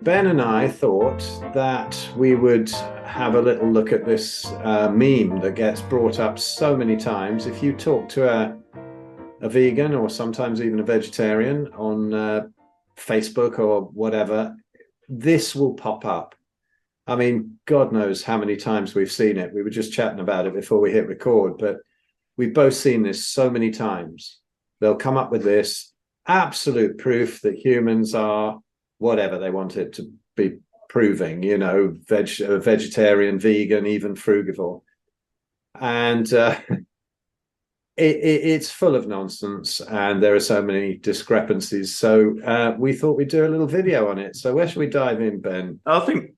Ben and I thought that we would have a little look at this meme that gets brought up so many times. If you talk to a vegan or sometimes even a vegetarian on Facebook or whatever, this will pop up. I mean, God knows how many times we've seen it. We were just chatting about it before we hit record, but we've both seen this so many times. They'll come up with this absolute proof that humans are whatever they want it to be proving, vegetarian, vegan, even frugivore. And it's full of nonsense, and there are so many discrepancies. So we thought we'd do a little video on it. So where should we dive in, Ben? I think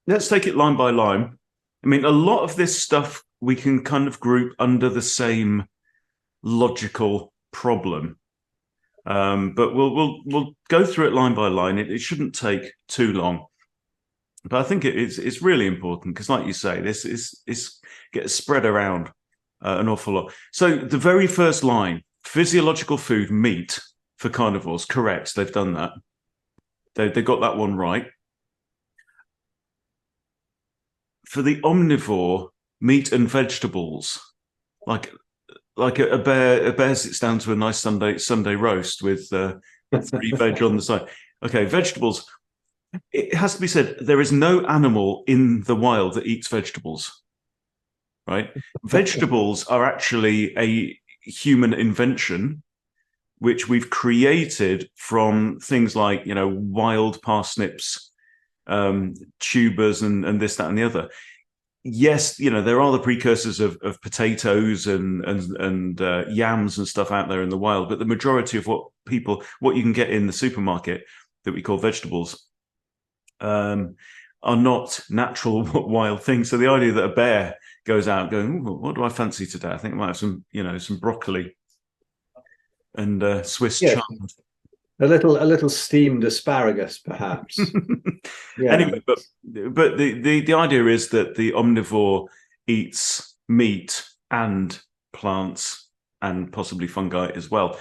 let's take it line by line. I mean, a lot of this stuff we can kind of group under the same logical problem. But we'll go through it line by line. It shouldn't take too long. But I think it's really important because, like you say, this gets spread around an awful lot. So the very first line, physiological food, meat for carnivores, correct. They've done that. They got that one right. For the omnivore, meat and vegetables, like a bear sits down to a nice Sunday roast with 3 veg on the side. Okay, vegetables. It has to be said, there is no animal in the wild that eats vegetables, right? Vegetables are actually a human invention, which we've created from things like, wild parsnips, tubers, and this, that, and the other. Yes, there are the precursors of potatoes and yams and stuff out there in the wild, but the majority of what you can get in the supermarket that we call vegetables are not natural wild things. So the idea that a bear goes out going, what do I fancy today? I think I might have some broccoli and Swiss chard. A little steamed asparagus, perhaps. Yeah. Anyway, but the idea is that the omnivore eats meat and plants and possibly fungi as well.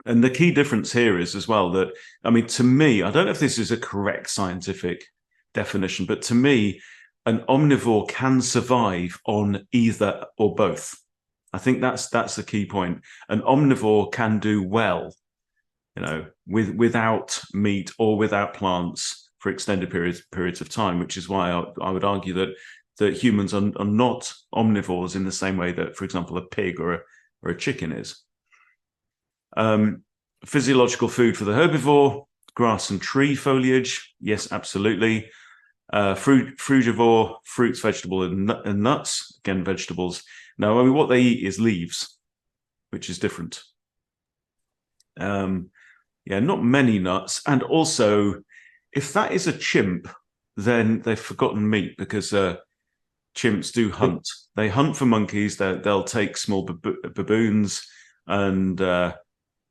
And the key difference here is as well that, I mean, to me, I don't know if this is a correct scientific definition, but to me, an omnivore can survive on either or both. I think that's the key point. An omnivore can do well, without meat or without plants for extended periods of time, which is why I would argue that humans are not omnivores in the same way that, for example, a pig or a chicken is. Physiological food for the herbivore, grass and tree foliage. Yes, absolutely. Frugivore, fruits, vegetables, and nuts. Again, vegetables. Now, I mean, what they eat is leaves, which is different. Not many nuts. And also, if that is a chimp, then they've forgotten meat because chimps do hunt. They hunt for monkeys. They'll take small baboons, and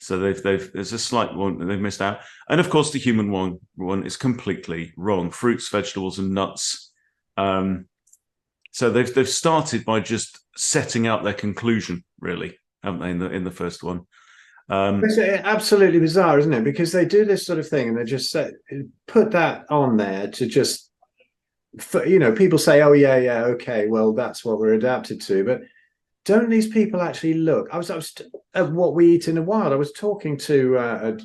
so there's a slight one that they've missed out. And of course, the human one is completely wrong. Fruits, vegetables, and nuts. So they've started by just setting out their conclusion, really, haven't they? In the first one. It's absolutely bizarre, isn't it? Because they do this sort of thing and they just put that on there to just, people say, oh, yeah, okay, well, that's what we're adapted to. But don't these people actually look? I was at what we eat in the wild. I was talking to,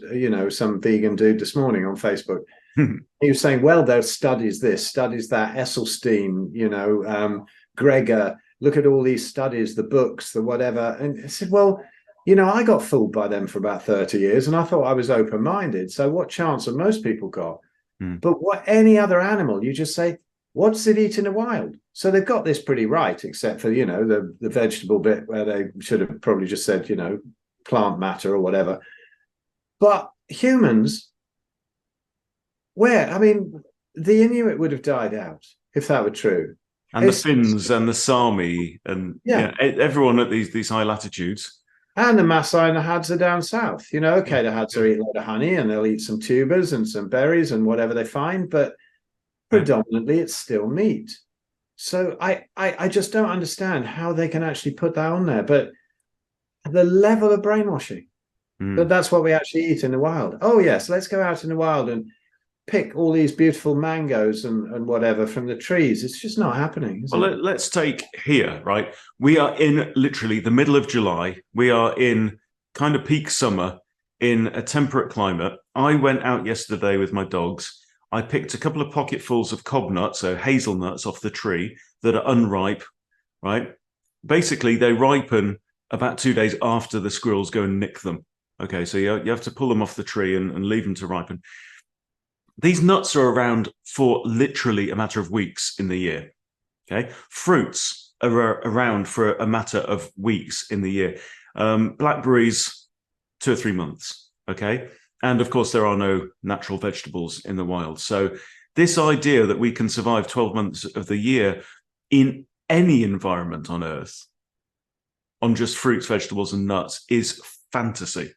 some vegan dude this morning on Facebook. He was saying, well, there's studies this, studies that, Esselstyn, Gregor, look at all these studies, the books, the whatever. And I said, well, I got fooled by them for about 30 years and I thought I was open-minded. So what chance have most people got? But any other animal, you just say, what does it eat in the wild? So they've got this pretty right, except for, the vegetable bit where they should have probably just said, plant matter or whatever. But humans, the Inuit would have died out if that were true. And the Finns and the Sami and everyone at these high latitudes. And the Maasai and the Hadza down south. The Hadza eat a lot of honey and they'll eat some tubers and some berries and whatever they find, but predominantly it's still meat. So I just don't understand how they can actually put that on there. But the level of brainwashing, that's what we actually eat in the wild. Oh, yes, let's go out in the wild and pick all these beautiful mangoes and whatever from the trees. It's just not happening. Well, let's take here, right? We are in literally the middle of July. We are in kind of peak summer in a temperate climate. I went out yesterday with my dogs. I picked a couple of pocketfuls of cob nuts, so hazelnuts off the tree that are unripe, right? Basically, they ripen about 2 days after the squirrels go and nick them. Okay, so you have to pull them off the tree and leave them to ripen. These nuts are around for literally a matter of weeks in the year. Okay, fruits are around for a matter of weeks in the year. Blackberries, 2 or 3 months. Okay, and of course there are no natural vegetables in the wild. So this idea that we can survive 12 months of the year in any environment on Earth on just fruits, vegetables, and nuts is fantasy.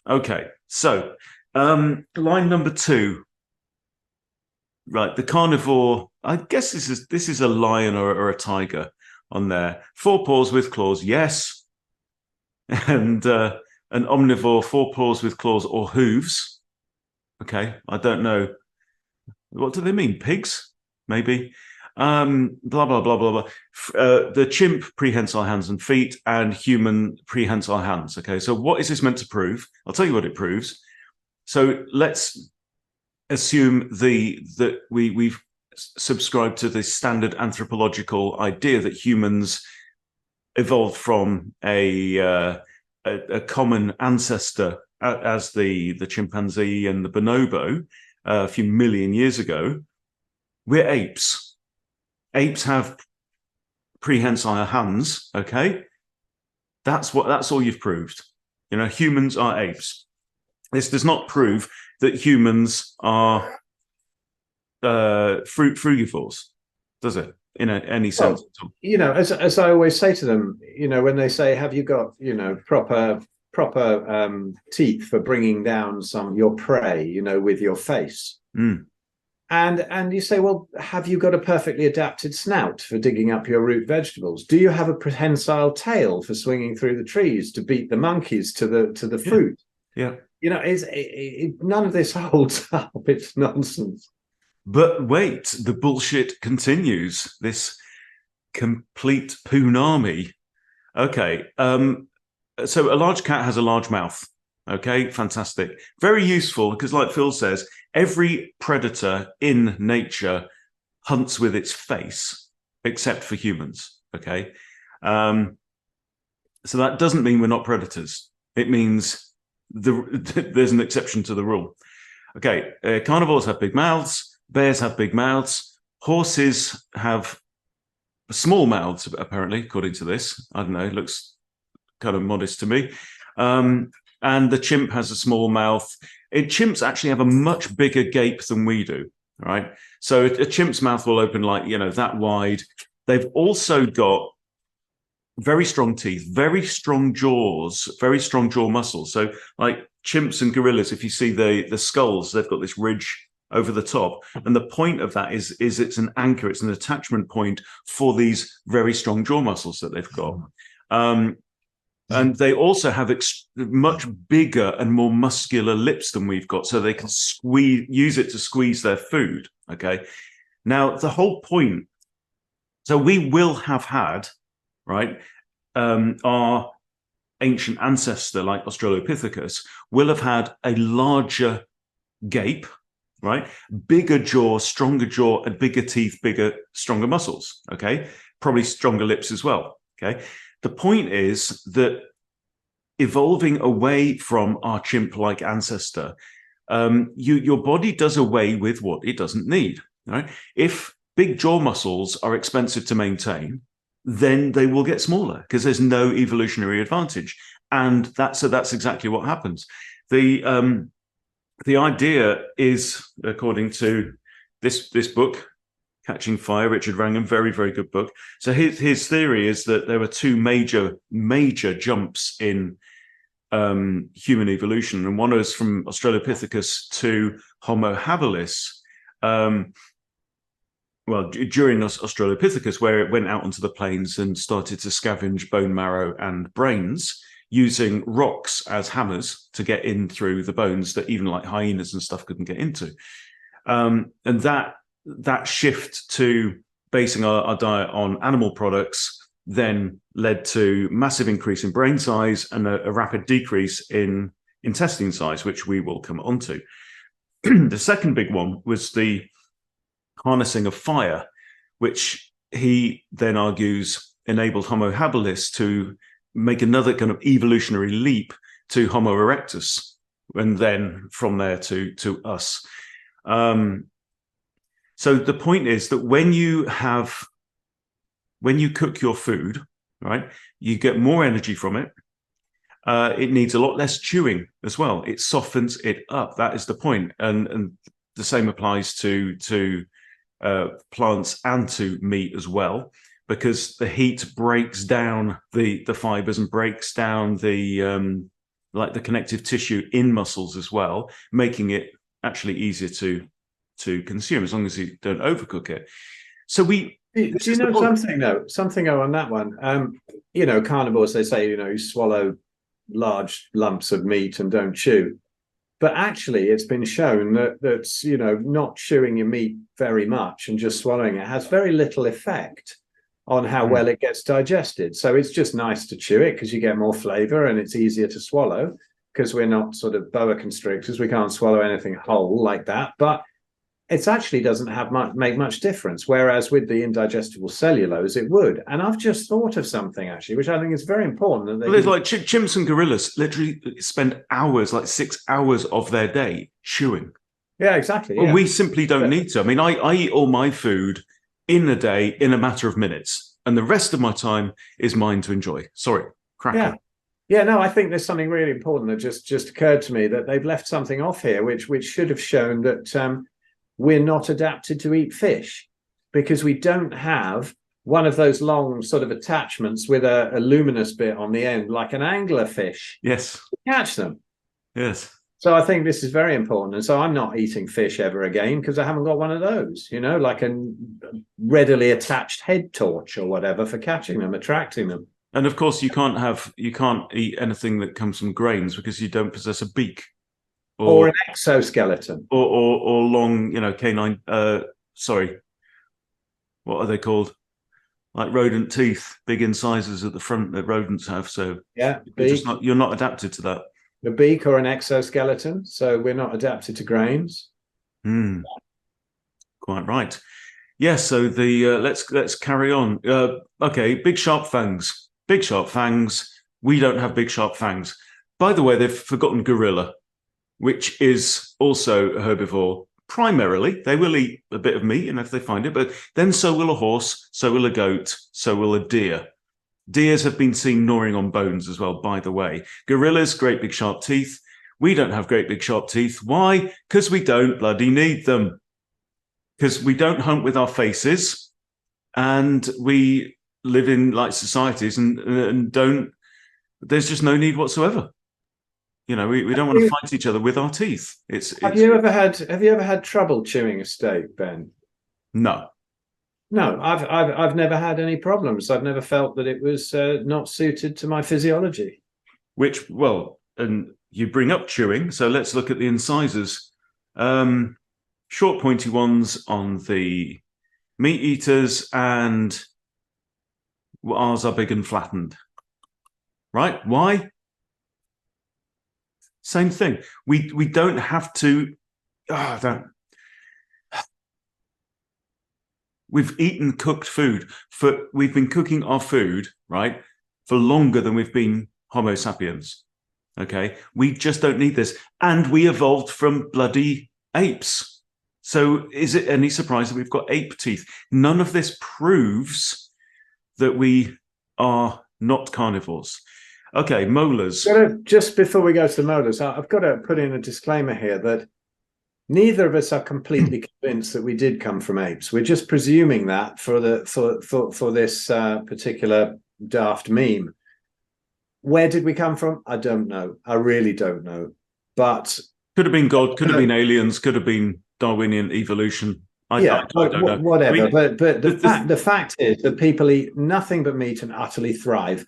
Okay, so line number 2. Right, the carnivore. I guess this is a lion or a tiger on there. 4 paws with claws, yes. And an omnivore, 4 paws with claws or hooves. Okay, I don't know. What do they mean? Pigs? Maybe. Blah blah blah blah blah. The chimp prehensile hands and feet, and human prehensile hands. Okay, so what is this meant to prove? I'll tell you what it proves. So let's assume that we've subscribed to the standard anthropological idea that humans evolved from a common ancestor as the chimpanzee and the bonobo a few million years ago. We're apes. Apes have prehensile hands. Okay, that's all you've proved. You know, humans are apes. This does not prove that humans are frugivores, does it? In any sense? Well, you know, as I always say to them, you know, when they say, "Have you got, you know, proper teeth for bringing down your prey, you know, with your face?" Mm. And you say, "Well, have you got a perfectly adapted snout for digging up your root vegetables? Do you have a prehensile tail for swinging through the trees to beat the monkeys to the fruit?" Yeah. You know, none of this holds up. It's nonsense. But wait, the bullshit continues. This complete poonami. Okay. So a large cat has a large mouth. Okay, fantastic. Very useful because, like Phil says, every predator in nature hunts with its face, except for humans. Okay. So that doesn't mean we're not predators. It means there's an exception to the rule. Okay, carnivores have big mouths. Bears have big mouths. Horses have small mouths, apparently, according to this. I don't know. It looks kind of modest to me. And the chimp has a small mouth. Chimps actually have a much bigger gape than we do. Right. So a chimp's mouth will open like, you know, that wide. They've also got very strong teeth, very strong jaws, very strong jaw muscles. So like chimps and gorillas, if you see the skulls, they've got this ridge over the top. And the point of that is it's an anchor, it's an attachment point for these very strong jaw muscles that they've got. And they also have much bigger and more muscular lips than we've got, so they can use it to squeeze their food. Okay. Now, the whole point, so we will have had, right, our ancient ancestor, like Australopithecus, will have had a larger gape, right? Bigger jaw, and bigger teeth, stronger muscles. Okay. Probably stronger lips as well. Okay. The point is that evolving away from our chimp-like ancestor, your body does away with what it doesn't need. Right? If big jaw muscles are expensive to maintain, then they will get smaller because there's no evolutionary advantage, and that's exactly what happens. The idea is, according to this book, Catching Fire, Richard Wrangham, very, very good book. So his theory is that there were 2 major jumps in human evolution, and one was from Australopithecus to Homo habilis. Well, during Australopithecus, where it went out onto the plains and started to scavenge bone marrow and brains, using rocks as hammers to get in through the bones that even like hyenas and stuff couldn't get into. And that shift to basing our diet on animal products then led to massive increase in brain size and a rapid decrease in intestine size, which we will come on to. The second big one was the harnessing of fire, which he then argues enabled Homo habilis to make another kind of evolutionary leap to Homo erectus, and then from there to us. So the point is that when you cook your food, right, you get more energy from it. It needs a lot less chewing as well. It softens it up. That is the point. And the same applies to plants and to meat as well, because the heat breaks down the fibers and breaks down the like the connective tissue in muscles as well, making it actually easier to consume as long as you don't overcook it. So do you know something on that one? Carnivores, they say, you swallow large lumps of meat and don't chew. But actually, it's been shown that not chewing your meat very much and just swallowing it has very little effect on how well it gets digested. So it's just nice to chew it because you get more flavor and it's easier to swallow, because we're not sort of boa constrictors. We can't swallow anything whole like that. But it actually doesn't make much difference. Whereas with the indigestible cellulose, it would. And I've just thought of something actually, which I think is very important. That there's like chimps and gorillas literally spend hours, like 6 hours of their day chewing. Yeah, exactly. Well, we simply don't need to. I mean, I eat all my food in a day in a matter of minutes, and the rest of my time is mine to enjoy. Sorry, crack on. Yeah, no, I think there's something really important that just occurred to me, that they've left something off here, which should have shown that we're not adapted to eat fish, because we don't have one of those long sort of attachments with a luminous bit on the end, like an angler fish. Yes. Catch them. Yes. So I think this is very important. And so I'm not eating fish ever again because I haven't got one of those, like a readily attached head torch or whatever for catching them, attracting them. And of course, you can't eat anything that comes from grains because you don't possess a beak. Or an exoskeleton. Or long, canine, sorry, what are they called? Like rodent teeth, big incisors at the front that rodents have. So yeah, you're not adapted to that. A beak or an exoskeleton. So we're not adapted to grains. Quite right. Yeah. So let's carry on. Okay. Big sharp fangs. Big sharp fangs. We don't have big sharp fangs. By the way, they've forgotten gorilla, which is also a herbivore. Primarily, they will eat a bit of meat, and if they find it, but then so will a horse, so will a goat, so will a deer. Deers have been seen gnawing on bones as well, by the way. Gorillas, great big sharp teeth. We don't have great big sharp teeth. Why? Because we don't bloody need them. Because we don't hunt with our faces, and we live in like societies and don't. There's just no need whatsoever. We don't want to fight each other with our teeth. Have you ever had trouble chewing a steak, Ben? No. No, I've never had any problems. I've never felt that it was not suited to my physiology. And you bring up chewing, so let's look at the incisors. Short, pointy ones on the meat eaters, and ours are big and flattened. Right? Why? Same thing. We don't have to. We've eaten cooked food we've been cooking our food, right, for longer than we've been Homo sapiens. Okay, we just don't need this, and we evolved from bloody apes. So is it any surprise that we've got ape teeth? None of this proves that we are not carnivores. Okay, molars. Just before we go to the molars, I've got to put in a disclaimer here that neither of us are completely convinced that we did come from apes. We're just presuming that for this particular daft meme. Where did we come from? I don't know. I really don't know. But could have been God, could have been aliens, could have been Darwinian evolution. I don't know. Whatever. I mean, but the fact is that people eat nothing but meat and utterly thrive.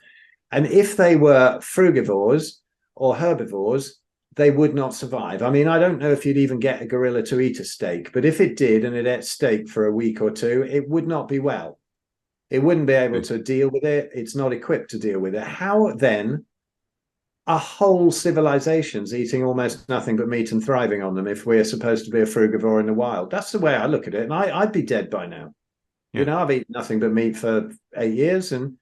And if they were frugivores or herbivores, they would not survive. I mean, I don't know if you'd even get a gorilla to eat a steak, but if it did and it ate steak for a week or two, it would not be well. It wouldn't be able to deal with it. It's not equipped to deal with it. How then are whole civilizations eating almost nothing but meat and thriving on them if we're supposed to be a frugivore in the wild? That's the way I look at it. And I'd be dead by now. Yeah. You know, I've eaten nothing but meat for 8 years. And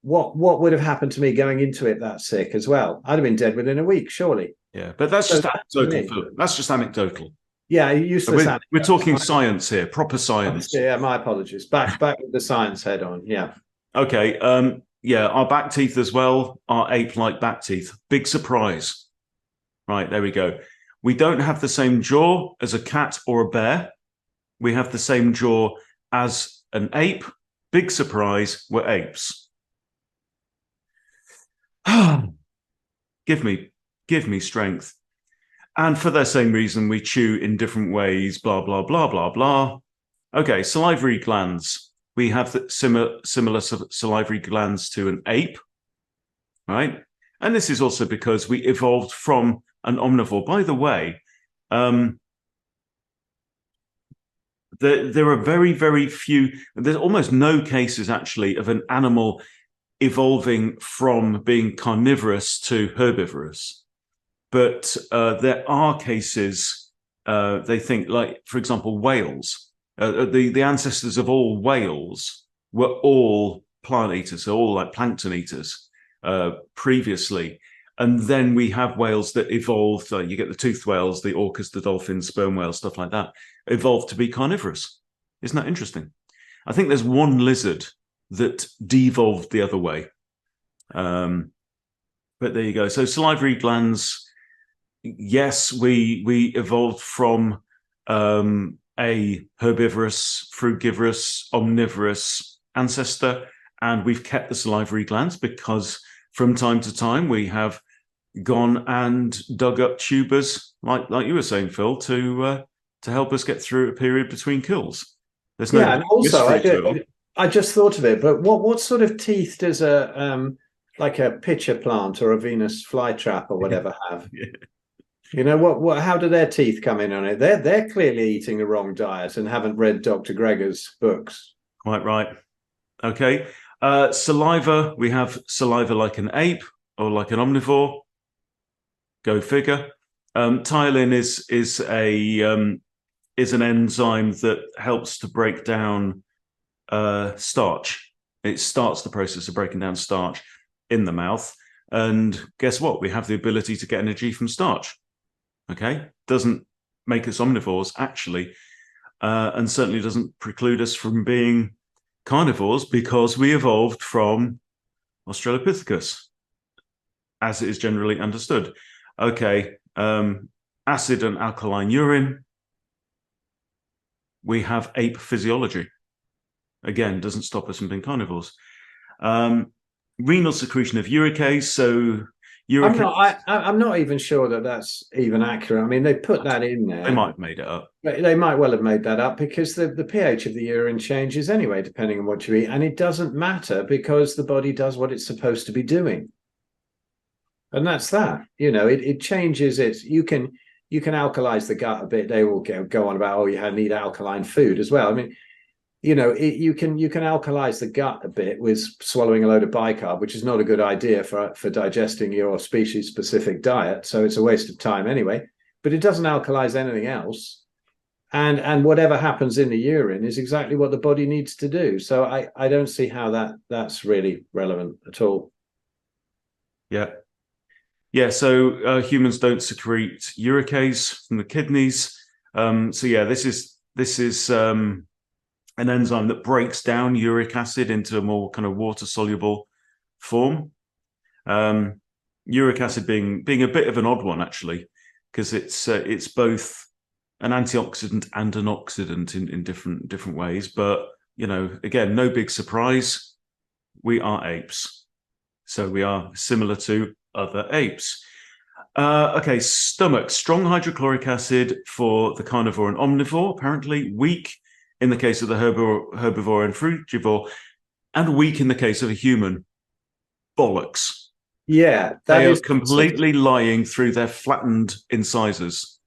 what would have happened to me going into it that sick as well? I'd have been dead within a week, surely. Yeah, but that's just anecdotal. That's just anecdotal. Yeah, useless. We're talking science here, proper science. Yeah, my apologies. Back with the science head on. Yeah. Okay. Yeah, our back teeth as well are ape-like back teeth. Big surprise. Right, there we go. We don't have the same jaw as a cat or a bear. We have the same jaw as an ape. Big surprise, we're apes. Give me strength. And for the same reason, we chew in different ways, blah, blah, blah, blah, blah. Okay, salivary glands. We have the similar salivary glands to an ape, right? And this is also because we evolved from an omnivore. By the way, there are very, very few, there's almost no cases actually of an animal evolving from being carnivorous to herbivorous. But there are cases, they think, like, for example, whales. The ancestors of all whales were all plant eaters, so all like plankton eaters previously. And then we have whales that evolved, you get the toothed whales, the orcas, the dolphins, sperm whales, stuff like that, evolved to be carnivorous. Isn't that interesting? I think there's one lizard that devolved the other way. But there you go. So salivary glands, yes, we evolved from a herbivorous, frugivorous, omnivorous ancestor, and we've kept the salivary glands because from time to time we have gone and dug up tubers, like you were saying, Phil, to help us get through a period between kills. There's no and also I just thought of it, but what sort of teeth does a like a pitcher plant or a Venus flytrap or whatever have? Yeah. You know what? How do their teeth come in on it? They're clearly eating the wrong diet and haven't read Dr. Greger's books. Quite right. Okay. Saliva. We have saliva like an ape or like an omnivore. Go figure. Tyalin is an enzyme that helps to break down starch. It starts the process of breaking down starch in the mouth. And guess what? We have the ability to get energy from starch. Okay, doesn't make us omnivores actually, and certainly doesn't preclude us from being carnivores because we evolved from Australopithecus, as it is generally understood. Okay, acid and alkaline urine. We have ape physiology. Again, doesn't stop us from being carnivores. Renal secretion of uricase. So I'm not even sure that that's even accurate. I mean, they put that in there. They might have made it up. They might well have made that up because the pH of the urine changes anyway, depending on what you eat. And it doesn't matter because the body does what it's supposed to be doing. And that's that. You know, it changes its, you can alkalize the gut a bit. They will go on about, oh, you need alkaline food as well. I mean, you know, you can alkalize the gut a bit with swallowing a load of bicarb, which is not a good idea for digesting your species specific diet. So it's a waste of time anyway, but it doesn't alkalize anything else. And whatever happens in the urine is exactly what the body needs to do. So I don't see how that's really relevant at all. Yeah. Yeah. So humans don't secrete uricase from the kidneys. So yeah, this is an enzyme that breaks down uric acid into a more kind of water-soluble form. Uric acid being a bit of an odd one, actually, because it's both an antioxidant and an oxidant in different ways. But, you know, again, no big surprise. We are apes. So we are similar to other apes. Okay, stomach. Strong hydrochloric acid for the carnivore and omnivore, apparently. Weak in the case of the herbivore and frugivore, and weak in the case of a human. bollocks. Yeah, that They are is completely lying through their flattened incisors.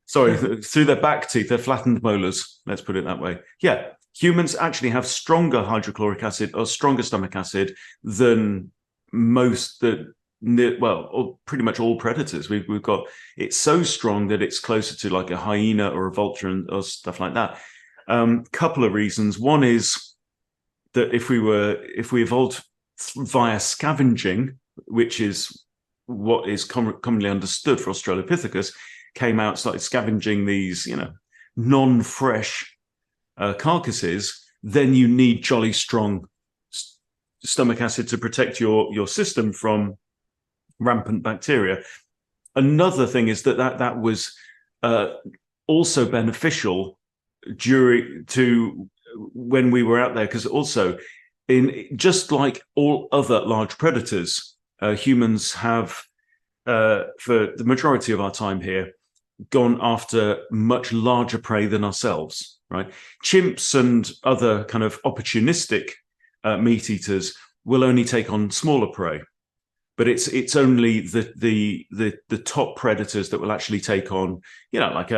Sorry, through their back teeth, their flattened molars. Let's put it that way. Yeah, humans actually have stronger hydrochloric acid or stronger stomach acid than most or pretty much all predators. We've got, it's so strong that it's closer to like a hyena or a vulture or stuff like that. Couple of reasons. One is that if we evolved via scavenging, which is what is commonly understood for Australopithecus, came out, started scavenging these, non-fresh carcasses, then you need jolly strong stomach acid to protect your system from rampant bacteria. Another thing is that was also beneficial to when we were out there, because also just like all other large predators, humans have for the majority of our time here gone after much larger prey than ourselves, right? Chimps and other kind of opportunistic meat eaters will only take on smaller prey, but it's only the top predators that will actually take on, like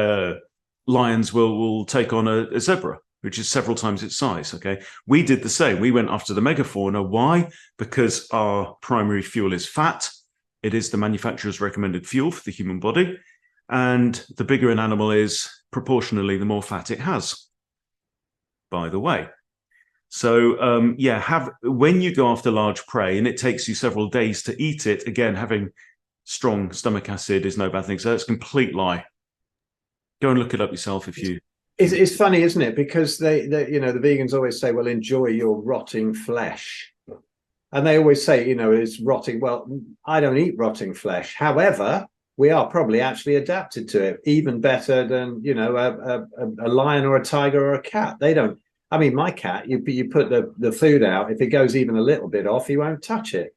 lions will take on a zebra, which is several times its size. Okay, we did the same. We went after the megafauna. Why? Because our primary fuel is fat. It is the manufacturer's recommended fuel for the human body. And the bigger an animal is, proportionally, the more fat it has, by the way. So, when you go after large prey and it takes you several days to eat it, again, having strong stomach acid is no bad thing. So that's a complete lie. Go and look it up yourself if you... It's funny, isn't it? Because the vegans always say, well, enjoy your rotting flesh. And they always say, it's rotting. Well, I don't eat rotting flesh. However, we are probably actually adapted to it even better than, a lion or a tiger or a cat. They don't. I mean, my cat, you put the food out. If it goes even a little bit off, he won't touch it.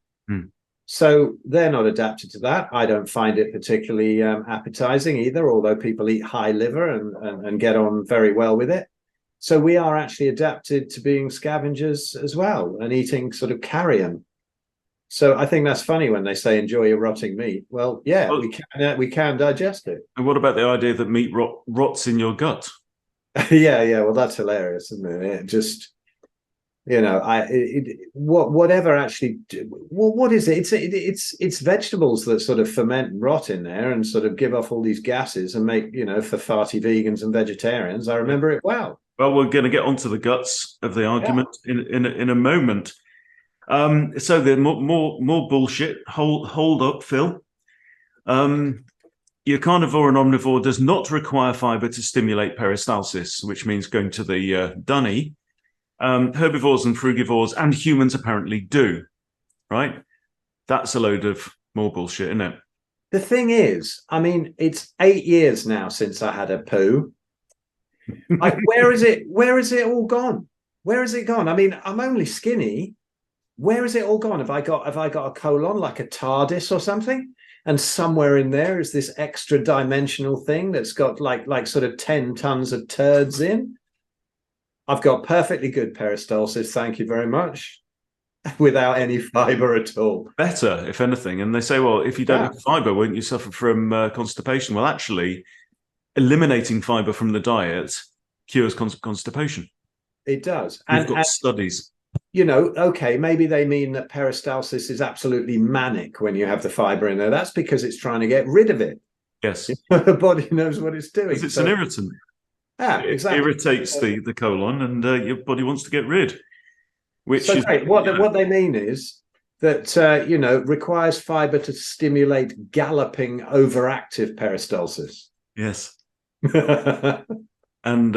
So they're not adapted to that. I don't find it particularly appetizing either, although people eat high liver and get on very well with it. So we are actually adapted to being scavengers as well and eating sort of carrion. So I think that's funny when they say enjoy your rotting meat. Well, yeah, we can digest it. And what about the idea that meat rots in your gut? Yeah. Well, that's hilarious, isn't it? It just, whatever actually. What is it? It's vegetables that sort of ferment and rot in there and sort of give off all these gases and make, for farty vegans and vegetarians. I remember it well. Well, we're going to get onto the guts of the argument in a moment. So the more bullshit. Hold up, Phil. Your carnivore and omnivore does not require fiber to stimulate peristalsis, which means going to the dunny. Herbivores and frugivores and humans apparently do, right? That's a load of more bullshit, isn't it? The thing is, I mean, it's 8 years now since I had a poo. Where is it? Where is it all gone? Where is it gone? I mean, I'm only skinny. Where is it all gone? Have I got a colon like a TARDIS or something? And somewhere in there is this extra dimensional thing that's got like sort of 10 tons of turds in. I've got perfectly good peristalsis, thank you very much, without any fiber at all. Better, if anything. And they say, well, if you don't have fiber, won't you suffer from constipation? Well, actually, eliminating fiber from the diet cures constipation. It does. We've got studies. Okay, maybe they mean that peristalsis is absolutely manic when you have the fiber in there. That's because it's trying to get rid of it. Yes. The body knows what it's doing. Because it's an irritant. Yeah, exactly. It irritates the colon and your body wants to get rid. Which is great. What they mean is that, requires fiber to stimulate galloping overactive peristalsis. Yes. and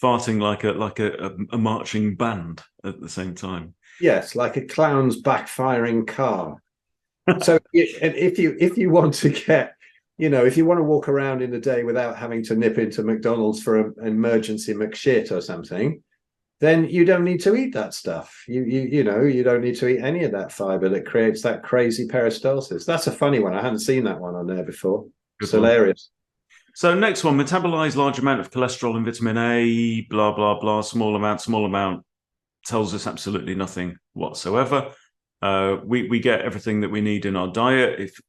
farting like a marching band at the same time. Yes, like a clown's backfiring car. So if you want to get, if you want to walk around in the day without having to nip into McDonald's for an emergency McShit or something, then you don't need to eat that stuff. You don't need to eat any of that fiber that creates that crazy peristalsis. That's a funny one. I hadn't seen that one on there before. It's hilarious. So next one, metabolize large amount of cholesterol and vitamin A, blah, blah, blah, small amount. tells us absolutely nothing whatsoever. We get everything that we need in our diet. If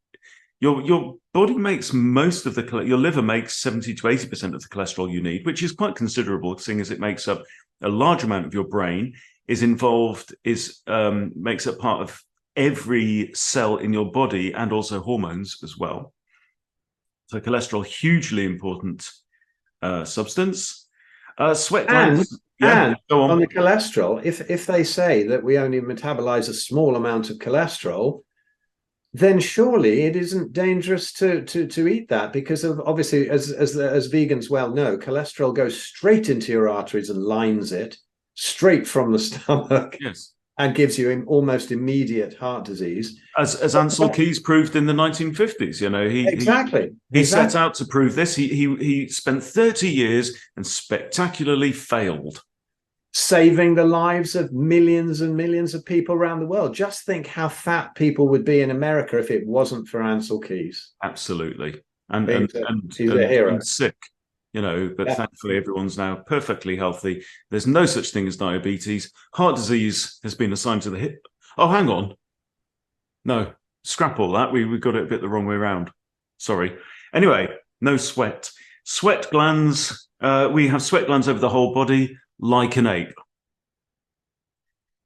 your body makes most of your liver makes 70 to 80% of the cholesterol you need, which is quite considerable, seeing as it makes up a large amount of your brain, makes up part of every cell in your body, and also hormones as well. So cholesterol, hugely important substance. Sweat glands. And on the cholesterol, if they say that we only metabolize a small amount of cholesterol, then surely it isn't dangerous to eat that, because of, obviously, as vegans well know, cholesterol goes straight into your arteries and lines it straight from the stomach. Yes. And gives you almost immediate heart disease. As Ansel Keys proved in the 1950s, he set out to prove this. He spent 30 years and spectacularly failed, saving the lives of millions and millions of people around the world. Just think how fat people would be in America if it wasn't for Ansel Keys. Absolutely, and he's a hero. And sick, but thankfully everyone's now perfectly healthy. There's no such thing as diabetes. Heart disease has been assigned to the hip. Oh, hang on. No, scrap all that. We got it a bit the wrong way around. Sorry. Anyway, no sweat. Sweat glands. We have sweat glands over the whole body, like an ape.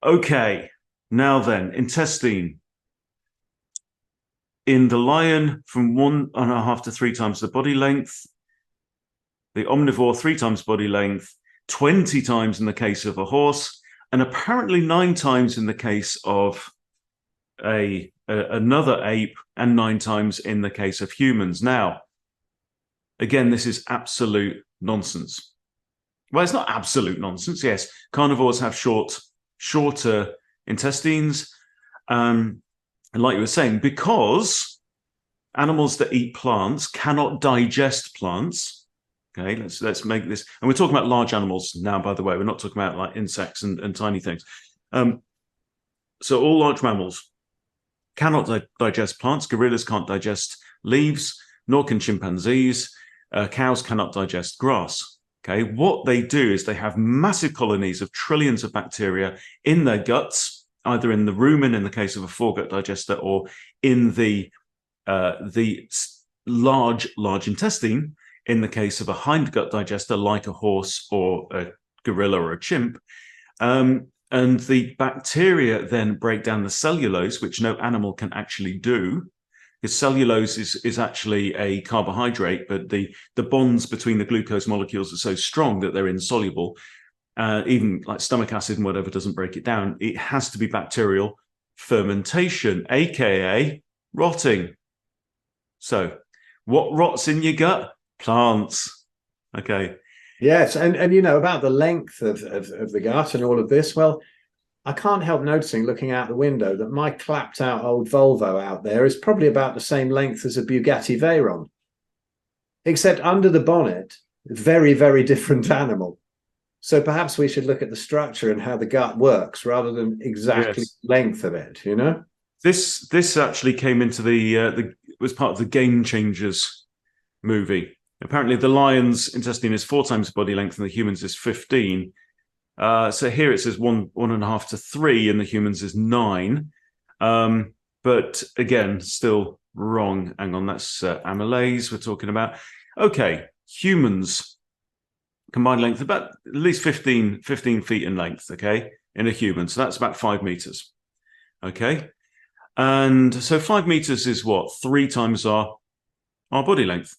Okay, now then, intestine. In the lion, from 1.5 to 3 times the body length. The omnivore, 3 times body length, 20 times in the case of a horse, and apparently 9 times in the case of another ape, and 9 times in the case of humans. Now, again, this is absolute nonsense. Well, it's not absolute nonsense. Yes, carnivores have shorter intestines, and like you were saying, because animals that eat plants cannot digest plants. Okay, let's make this, and we're talking about large animals now, by the way. We're not talking about like insects and tiny things. So all large mammals cannot digest plants. Gorillas can't digest leaves, nor can chimpanzees. Cows cannot digest grass. Okay, what they do is they have massive colonies of trillions of bacteria in their guts, either in the rumen in the case of a foregut digester, or in the large intestine in the case of a hindgut digester, like a horse or a gorilla or a chimp. And the bacteria then break down the cellulose, which no animal can actually do, because cellulose is actually a carbohydrate, but the bonds between the glucose molecules are so strong that they're insoluble. Even like stomach acid and whatever doesn't break it down. It has to be bacterial fermentation, aka rotting. So what rots in your gut? Plants. Okay. Yes, and about the length of the gut and all of this. Well, I can't help noticing, looking out the window, that my clapped out old Volvo out there is probably about the same length as a Bugatti Veyron, except under the bonnet, very, very different animal. So perhaps we should look at the structure and how the gut works rather than exactly length of it. This actually came into was part of the Game Changers movie. Apparently, the lion's intestine is 4 times body length, and the humans is 15. So here it says 1.5 to 3, and the humans is 9. But again, still wrong. Hang on, that's amylase we're talking about. Okay, humans combined length about at least 15 feet in length. Okay, in a human, so that's about 5 meters. Okay, and so 5 meters is what, 3 times our body length.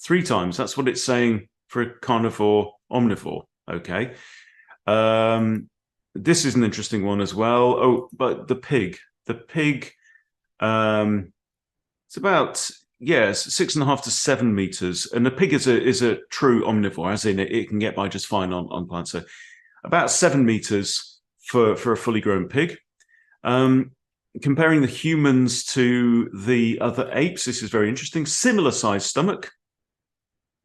3 times. That's what it's saying for a carnivore omnivore. Okay. This is an interesting one as well. Oh, but the pig, it's about 6.5 to 7 meters, and the pig is a true omnivore, as in it can get by just fine on plants. So about 7 meters for a fully grown pig. Comparing the humans to the other apes, this is very interesting. Similar sized stomach.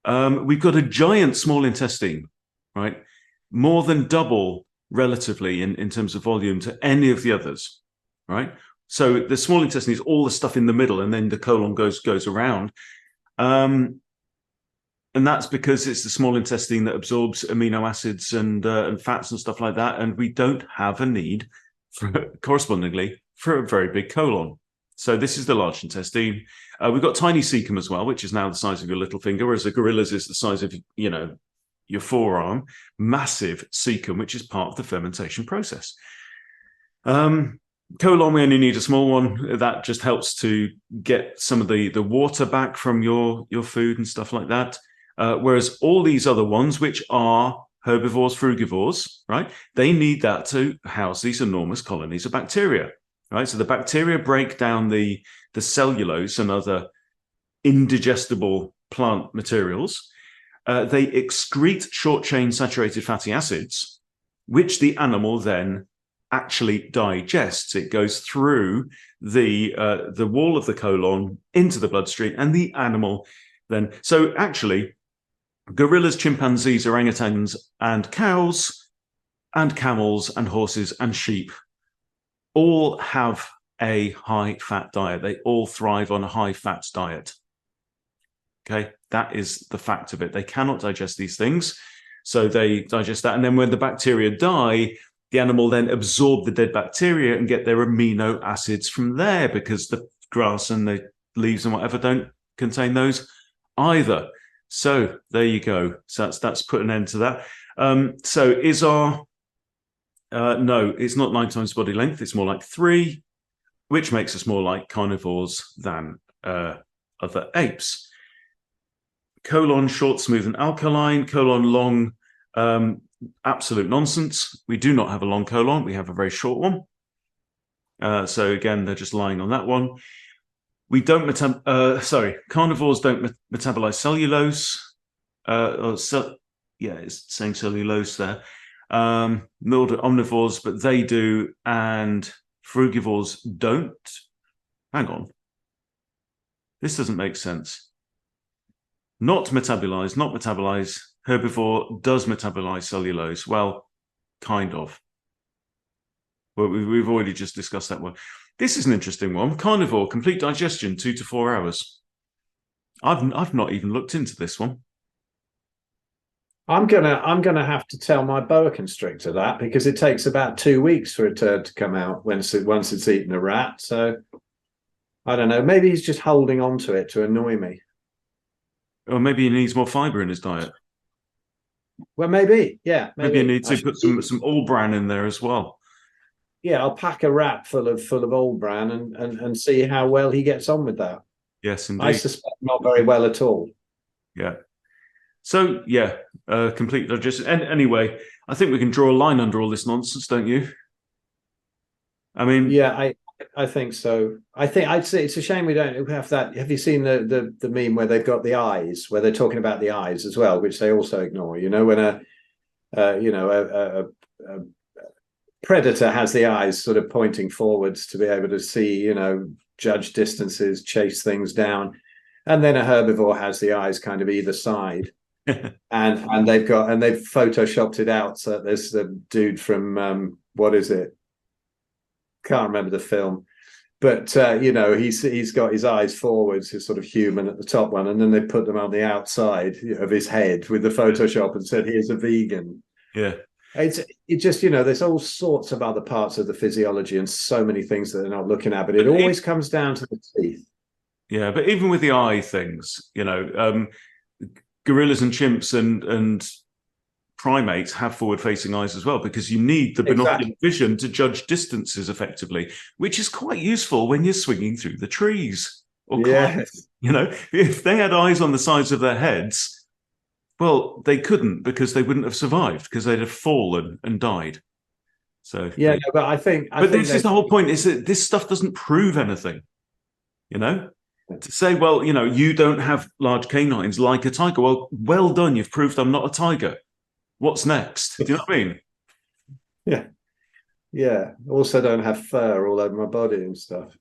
We've got a giant small intestine, right? More than double relatively in terms of volume to any of the others, right? So the small intestine is all the stuff in the middle, and then the colon goes around. And that's because it's the small intestine that absorbs amino acids and fats and stuff like that. And we don't have a need correspondingly for a very big colon. So this is the large intestine. We've got tiny cecum as well, which is now the size of your little finger, whereas a gorilla's is the size of, your forearm. Massive cecum, which is part of the fermentation process. Colon, we only need a small one. That just helps to get some of the water back from your food and stuff like that. Whereas all these other ones, which are herbivores, frugivores, right? They need that to house these enormous colonies of bacteria, right? So the bacteria break down the cellulose and other indigestible plant materials. They excrete short-chain saturated fatty acids, which the animal then actually digests. It goes through the wall of the colon into the bloodstream, and the animal then. So actually, gorillas, chimpanzees, orangutans, and cows, and camels, and horses, and sheep all have a high-fat diet. They all thrive on a high-fat diet. Okay, that is the fact of it. They cannot digest these things, so they digest that. And then when the bacteria die, the animal then absorb the dead bacteria and get their amino acids from there, because the grass and the leaves and whatever don't contain those either. So there you go. So that's put an end to that. So is our no, it's not 9 times body length. It's more like 3, which makes us more like carnivores than other apes. Colon short, smooth, and alkaline. Colon long. Absolute nonsense. We do not have a long colon. We have a very short one. So again, they're just lying on that one. We don't carnivores don't metabolize cellulose. It's saying cellulose there. Omnivores, but they do, and frugivores don't. Hang on. This doesn't make sense. Not metabolize. Herbivore does metabolize cellulose. Well, kind of. Well, we've already just discussed that one. This is an interesting one. Carnivore, complete digestion, 2 to 4 hours. I've not even looked into this one. I'm gonna have to tell my boa constrictor that, because it takes about 2 weeks for a turd to come out once it's eaten a rat. So I don't know. Maybe he's just holding on to it to annoy me. Or maybe he needs more fiber in his diet. Well, maybe, yeah. Maybe you need to put some all bran in there as well. Yeah, I'll pack a rat full of all bran and see how well he gets on with that. Yes, indeed. I suspect not very well at all. Yeah. So yeah, complete digestion. And anyway, I think we can draw a line under all this nonsense, don't you? I mean, yeah, I think so. I'd say it's a shame we don't have that. Have you seen the meme where they've got the eyes, where they're talking about the eyes as well, which they also ignore? You know, when a predator has the eyes sort of pointing forwards to be able to see, judge distances, chase things down, and then a herbivore has the eyes kind of either side, and they've photoshopped it out. So there's the dude from what is it? Can't remember the film, but he's got his eyes forwards, his sort of human at the top one, and then they put them on the outside of his head with the Photoshop and said, "Here's a vegan." Yeah, it just there's all sorts of other parts of the physiology and so many things that they're not looking at, but it always comes down to the teeth. Yeah, but even with the eye things, gorillas and chimps and primates have forward-facing eyes as well, because you need the binocular vision to judge distances effectively, which is quite useful when you're swinging through the trees. Or if they had eyes on the sides of their heads, well, they couldn't, because they wouldn't have survived, because they'd have fallen and died. So but I think this is the whole point: is that this stuff doesn't prove anything. To say, well, you don't have large canines like a tiger. Well done, you've proved I'm not a tiger. What's next? Do you know what I mean? Yeah. Also, don't have fur all over my body and stuff.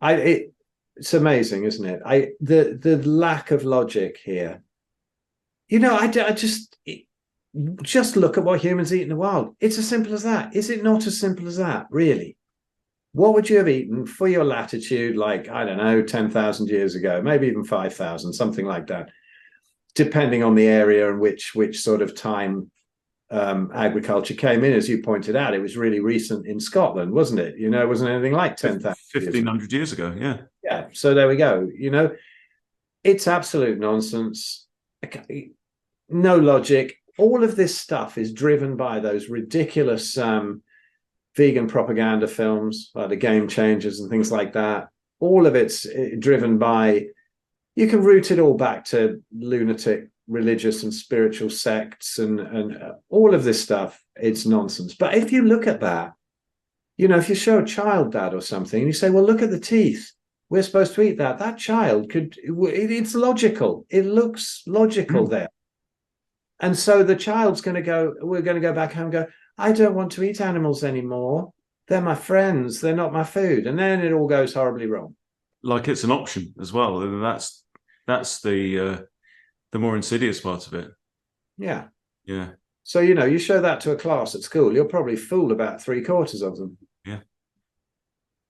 It's amazing, isn't it? The lack of logic here. I just look at what humans eat in the wild. It's as simple as that. Is it not as simple as that, really? What would you have eaten for your latitude, like, I don't know, 10,000 years ago, maybe even 5,000, something like that, depending on the area and which sort of time agriculture came in. As you pointed out, it was really recent in Scotland, wasn't it? You know, it wasn't anything like 10,000 1,500 years ago. Yeah. Yeah. So there we go. You know, it's absolute nonsense. No logic. All of this stuff is driven by those ridiculous vegan propaganda films, like the Game Changers and things like that. All of it's driven by, you can root it all back to lunatic religious and spiritual sects and all of this stuff. It's nonsense. But if you look at that, you know, if you show a child that or something, and you say, well, look at the teeth. We're supposed to eat that. That child it's logical. It looks logical there. And so the child's we're going to go back home and go, I don't want to eat animals anymore. They're my friends. They're not my food. And then it all goes horribly wrong. Like it's an option as well. And that's the more insidious part of it. Yeah. Yeah. So, you know, you show that to a class at school, you'll probably fool about 3/4 of them. Yeah.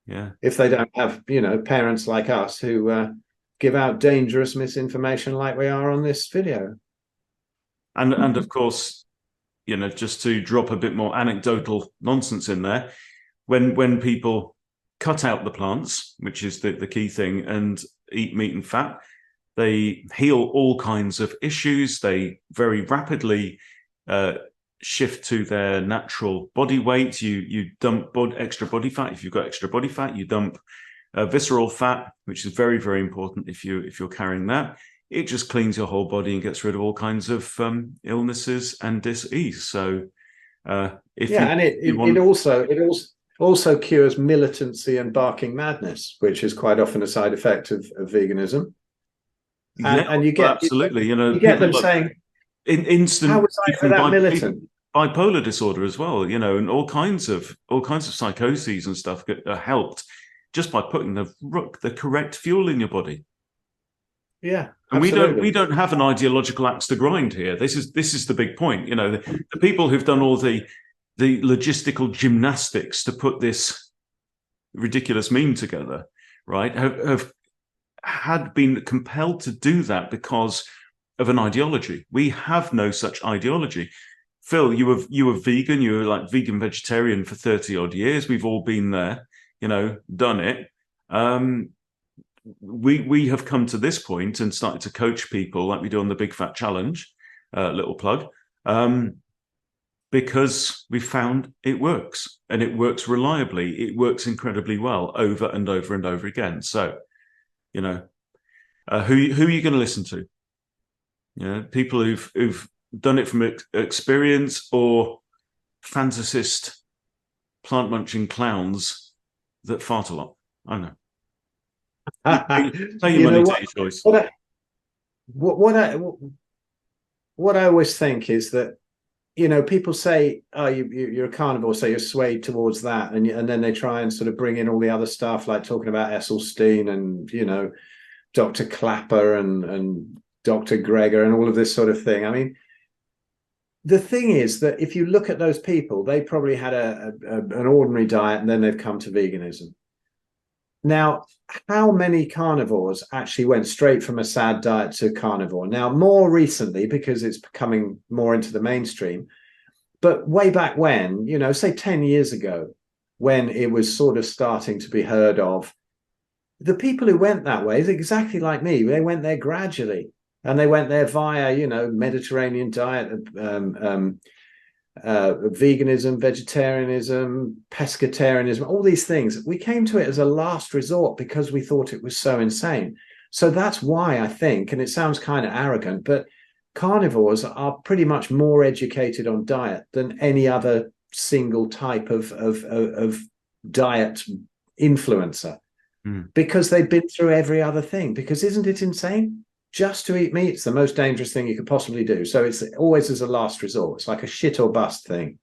Yeah. If they don't have, you know, parents like us who give out dangerous misinformation like we are on this video. And of course, you know, just to drop a bit more anecdotal nonsense in there, when people cut out the plants, which is the key thing, and eat meat and fat, they heal all kinds of issues. They very rapidly shift to their natural body weight. You dump extra body fat. If you've got extra body fat, you dump visceral fat, which is very, very important if you're carrying that. It just cleans your whole body and gets rid of all kinds of illnesses and disease. So it also cures militancy and barking madness, which is quite often a side effect of veganism. And you get absolutely, you know, you get them saying in instant. How was I for that militant? Bipolar disorder as well, you know, and all kinds of psychoses and stuff are helped just by putting the correct fuel in your body. Yeah, and we don't have an ideological axe to grind here. This is the big point. You know, the people who've done all the logistical gymnastics to put this ridiculous meme together, right, have had been compelled to do that because of an ideology. We have no such ideology. Phil, you were vegan, you were like vegan vegetarian for 30 odd years. We've all been there, you know, done it. We have come to this point and started to coach people like we do on the Big Fat Challenge, little plug, because we found it works, and it works reliably. It works incredibly well over and over and over again. So, you know, who are you going to listen to? You know, people who've done it from experience, or fantasist plant munching clowns that fart a lot? I don't know. Play your money, take your choice. What I always think is that, you know, people say, oh, you're a carnivore, so you're swayed towards that, and then they try and sort of bring in all the other stuff, like talking about Esselstyn and, you know, Dr. Clapper and Dr. Greger and all of this sort of thing. I mean, the thing is that if you look at those people, they probably had an ordinary diet and then they've come to veganism. Now, how many carnivores actually went straight from a sad diet to carnivore? Now, more recently, because it's becoming more into the mainstream, but way back when, you know, say 10 years ago, when it was sort of starting to be heard of, the people who went that way is exactly like me. They went there gradually, and they went there via, you know, Mediterranean diet, veganism, vegetarianism, pescatarianism, all these things. We came to it as a last resort because we thought it was so insane. So that's why I think, and it sounds kind of arrogant, but carnivores are pretty much more educated on diet than any other single type of diet influencer, because they've been through every other thing. Because isn't it insane? Just to eat meat is the most dangerous thing you could possibly do. So it's always as a last resort. It's like a shit or bust thing.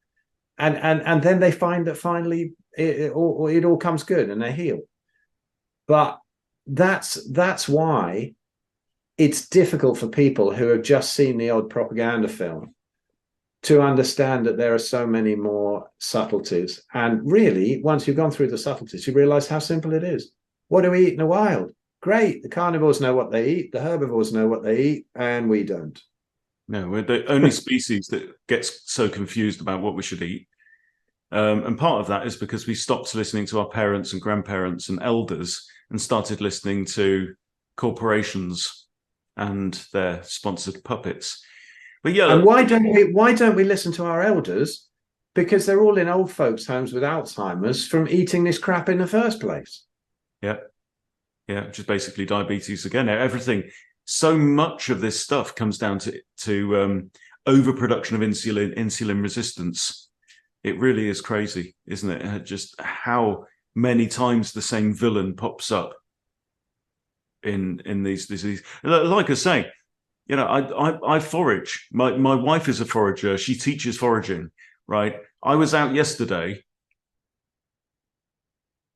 And then they find that finally it all comes good and they heal. But that's why it's difficult for people who have just seen the odd propaganda film to understand that there are so many more subtleties. And really, once you've gone through the subtleties, you realize how simple it is. What do we eat in the wild? Great. The carnivores know what they eat, the herbivores know what they eat, and we don't. No, we're the only species that gets so confused about what we should eat. And part of that is because we stopped listening to our parents and grandparents and elders and started listening to corporations and their sponsored puppets. But yeah, and why don't we listen to our elders? Because they're all in old folks' homes with Alzheimer's from eating this crap in the first place. Yeah, which is basically diabetes again. Everything, so much of this stuff comes down to overproduction of insulin resistance. It really is crazy, isn't it? Just how many times the same villain pops up in these diseases. Like I say, you know, I forage. My wife is a forager. She teaches foraging, right? I was out yesterday.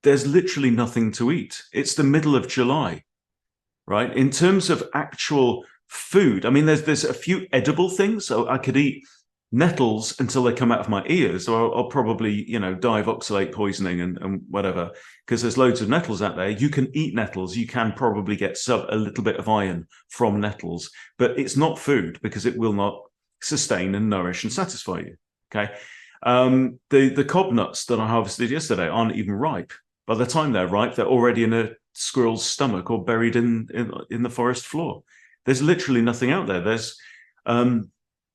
There's literally nothing to eat. It's the middle of July, right? In terms of actual food, I mean, there's a few edible things. So I could eat nettles until they come out of my ears, or I'll probably, you know, die of oxalate poisoning and whatever, because there's loads of nettles out there. You can eat nettles. You can probably get a little bit of iron from nettles, but it's not food because it will not sustain and nourish and satisfy you. Okay. The cob nuts that I harvested yesterday aren't even ripe. By the time they're ripe, they're already in a squirrel's stomach or buried in the forest floor. There's literally nothing out there.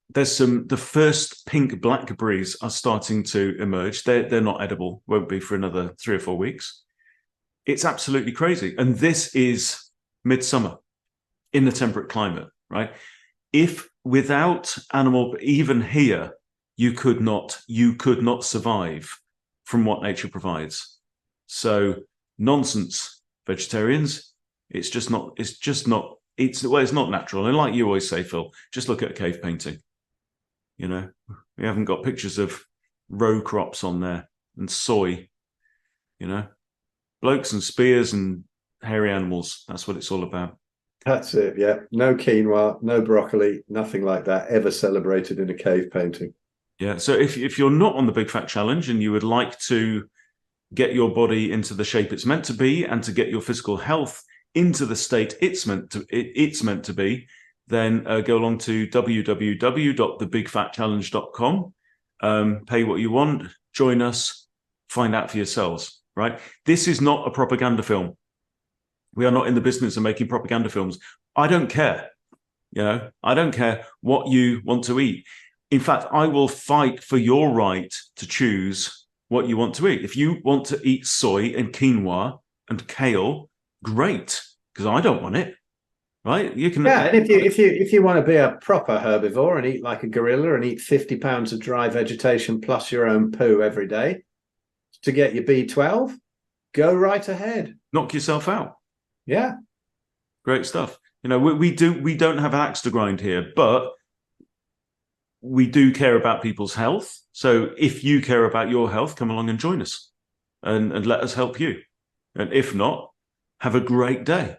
The first pink blackberries are starting to emerge. They're not edible, won't be for another 3 or 4 weeks. It's absolutely crazy. And this is midsummer in the temperate climate, right? If without animal, even here, you could not survive from what nature provides. So nonsense, vegetarians. It's not natural. And like you always say, Phil, just look at a cave painting. You know, we haven't got pictures of row crops on there and soy, you know, blokes and spears and hairy animals. That's what it's all about. That's it. Yeah. No quinoa, no broccoli, nothing like that ever celebrated in a cave painting. Yeah. So if you're not on the Big Fat Challenge and you would like to get your body into the shape it's meant to be and to get your physical health into the state it's meant to be, then go along to www.thebigfatchallenge.com, pay what you want, join us, find out for yourselves, right? This is not a propaganda film. We are not in the business of making propaganda films. I don't care. You know, I don't care what you want to eat. In fact, I will fight for your right to choose what you want to eat. If you want to eat soy and quinoa and kale, great, because I don't want it. Right? You can. Yeah, and if you want to be a proper herbivore and eat like a gorilla and eat 50 pounds of dry vegetation plus your own poo every day to get your B12, go right ahead. Knock yourself out. Yeah. Great stuff. You know, we don't have an axe to grind here, but we do care about people's health. So if you care about your health, come along and join us and let us help you. And if not, have a great day.